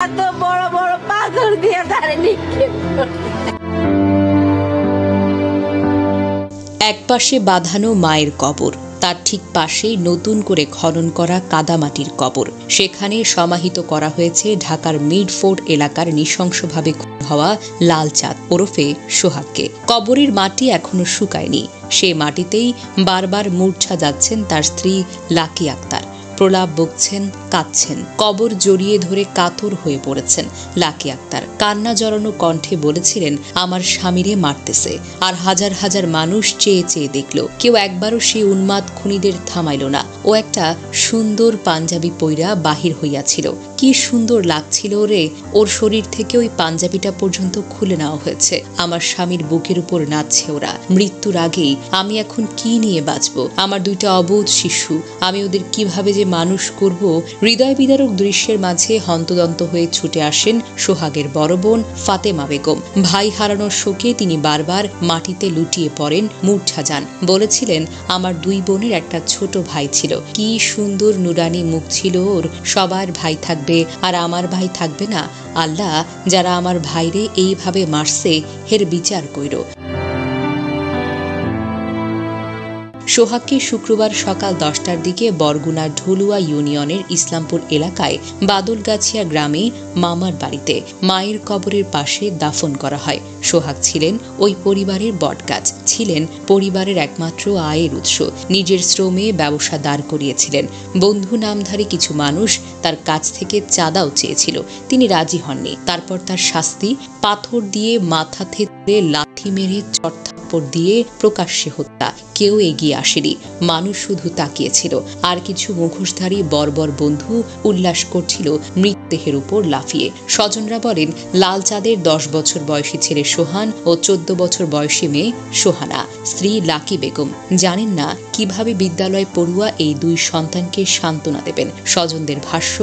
এত বড় বড় পাথর দিয়ে তারে নিক্ষেপ একপাশে বাঁধানো মায়ের কবর, তার ঠিক পাশেই নতুন করে খনন করা কাদামাটির কবর। সেখানে সমাহিত করা হয়েছে ঢাকার মিডফোর্ট এলাকার নৃশংসভাবে খুন হওয়া লালচাঁদ ওরফে সোহাগকে। কবরের মাটি এখনো শুকায়নি, সে মাটিতেই বারবার মূর্ছা যাচ্ছেন তার স্ত্রী লাকি আক্তার। প্রলাপ বকছেন, কাঁদছেন, কবর জড়িয়ে ধরে কাতর হয়ে পড়েছেন লাকি আক্তার। কান্না জড়ানো কণ্ঠে বলেছিলেন, আমার স্বামীরে মারতেছে। আর হাজার হাজার মানুষ চেয়ে চেয়ে দেখল, কেউ একবারও সেই উন্মাদ খুনিদের থামাইল না। ও একটা সুন্দর পাঞ্জাবি পইরা বাহির হইয়াছিল, কি সুন্দর লাগছিল রে। ওর শরীর থেকে ওই পাঞ্জাবিটা পর্যন্ত খুলে নেওয়া হয়েছে। আমার স্বামীর বুকের উপর নাচছে ওরা। মৃত্যুর আগেই আমি এখন কি নিয়ে বাঁচব? আমার দুইটা অবোধ শিশু, আমি ওদের কিভাবে যে মানুষ করব? হৃদয় বিদারক দৃশ্যের মাঝে হন্তদন্ত হয়ে ছুটে আসেন সোহাগের বড় বোন ফাতেমা বেগম। ভাই হারানোর শোকে তিনি বারবার মাটিতে লুটিয়ে পড়েন, মূর্ছা যান। বলেছিলেন, আমার দুই বোনের একটা ছোট ভাই ছিল, কি সুন্দর নুরানি মুখ ছিল ওর। সবার ভাই থাকবে আর আমার ভাই থাকবে না? আল্লাহ, যারা আমার ভাইরে এইভাবে মারছে হের বিচার কইরো। সোহাগকে শুক্রবার সকাল 10টার দিকে বরগুনা ঢলুয়া ইউনিয়নের ইসলামপুর এলাকায় বাদলগাছিয়া গ্রামে মামার বাড়িতে মায়ের কবরের পাশে দাফন করা হয়। সোহাগ ছিলেন ওই পরিবারের বটগাছ, ছিলেন পরিবারের একমাত্র আয়ের উৎস। নিজের শ্রমে ব্যবসা দাঁড় করিয়েছিলেন। বন্ধু নামধারী কিছু মানুষ তার কাছ থেকে চাঁদাও চেয়েছিল, তিনি রাজি হননি। তারপর তার শাস্তি, পাথর দিয়ে মাথা থেতলে লাথি মেরে চড়থাপ্পড় দিয়ে প্রকাশ্যে হত্যা। কেউ এগিয়ে আসেনি, মানুষ শুধু তাকিয়েছিল। আর কিছু মুখোশধারী বর্বর বন্ধু উল্লাস করছিল মৃতদেহের উপর লাফিয়ে। স্বজনরা বলেন, লালচাঁদের 10 বছর বয়সী ছেলে সোহান ও 14 বছর বয়সী মেয়ে সোহানা, স্ত্রী লাকি বেগম জানেন না কিভাবে বিদ্যালয় পড়ুয়া এই দুই সন্তানকে সান্ত্বনা দেবেন। স্বজনদের ভাষ্য,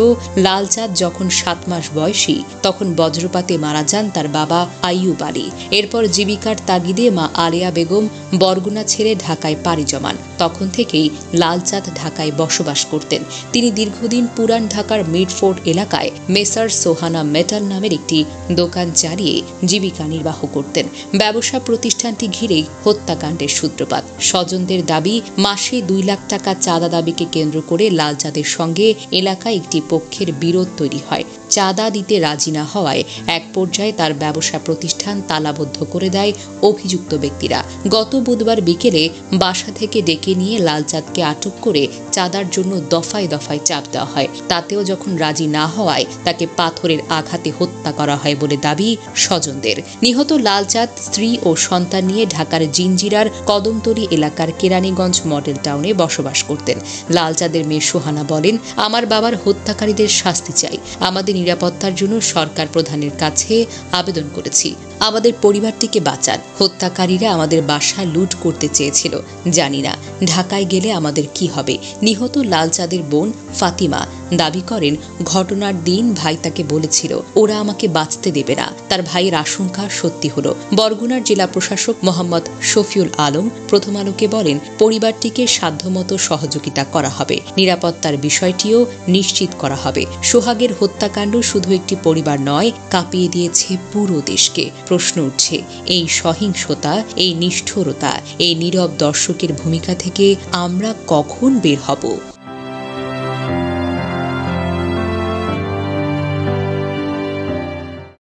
লালচাঁদ যখন 7 মাস বয়সী তখন বজ্রপাতে মারা যান তার বাবা আইয়ুব আলী। এরপর জীবিকার তাগিদে মা আলেয়া বেগম বরগুনা ছেড়ে ঢাকায় পাড়ি জমান। তখন থেকেই লালচাঁদ ঢাকায় বসবাস করতেন। তিনি দীর্ঘদিন পুরান ঢাকার মিডফোর্ট এলাকায় মেসার সোহানা মেটাল নামের একটি দোকান চালিয়ে জীবিকা নির্বাহ করতেন। ব্যবসা প্রতিষ্ঠানটি ঘিরেই হত্যাকাণ্ডের সূত্রপাত। স্বজনদের দাবি, মাসে 2 লাখ টাকা চাঁদা দাবিকে কেন্দ্র করে লালচাঁদের সঙ্গে এলাকায় একটি পক্ষের বিরোধ তৈরি হয়। চাঁদা দিতে রাজি না হওয়ায় এক পর্যায়ে তার ব্যবসা প্রতিষ্ঠান তালাবদ্ধ করে দেয় অভিযুক্ত ব্যক্তিরা। গত বুধবার বিকেলে বাসা থেকে ডেকে নিয়ে লালচাঁদকে আটক করে চাঁদার জন্য দফায় দফায় চাপ দেওয়া হয়। তাতেও যখন রাজি না হওয়ায় তাকে পাথরের আঘাতে হত্যা করা হয় বলে দাবি স্বজনদের। নিহত লালচাঁদ স্ত্রী ও সন্তান নিয়ে ঢাকার জিঞ্জিরার কদমতলী এলাকার কেরানীগঞ্জ মডেল টাউনে বসবাস করতেন। লালচাঁদের মেয়ে সোহানা বলেন, আমার বাবার হত্যাকারীদের শাস্তি চাই। আমাদের নিরাপত্তার জন্য সরকার প্রধানের কাছে আবেদন করেছি। আমাদের পরিবারটিকে বাঁচান। হত্যাকারীরা আমাদের বাসা লুট করতে চেয়েছিল, জানি না ঢাকায় গেলে আমাদের কি হবে। নিহত লালচাঁদের বোন ফাতিমা দাবি করেন, ঘটনার দিন ভাই তাকে বলেছিল ওরা আমাকে বাঁচতে দেবে না। তার ভাইয়ের আশঙ্কা সত্যি হলো। বরগুনার জেলা প্রশাসক মোহাম্মদ শফিউল আলম প্রথম আলোকে বলেন, পরিবারটিকে সাধ্যমতো সহযোগিতা করা হবে। নিরাপত্তার বিষয়টিও নিশ্চিত করা হবে। সোহাগের হত্যাকাণ্ড শুধু একটি পরিবার নয়, কাঁপিয়ে দিয়েছে পুরো দেশকে। প্রশ্ন উঠছে, এই সহিংসতা, এই নিষ্ঠুরতা, এই নীরব দর্শকের ভূমিকা থেকে আমরা কখন বের হব?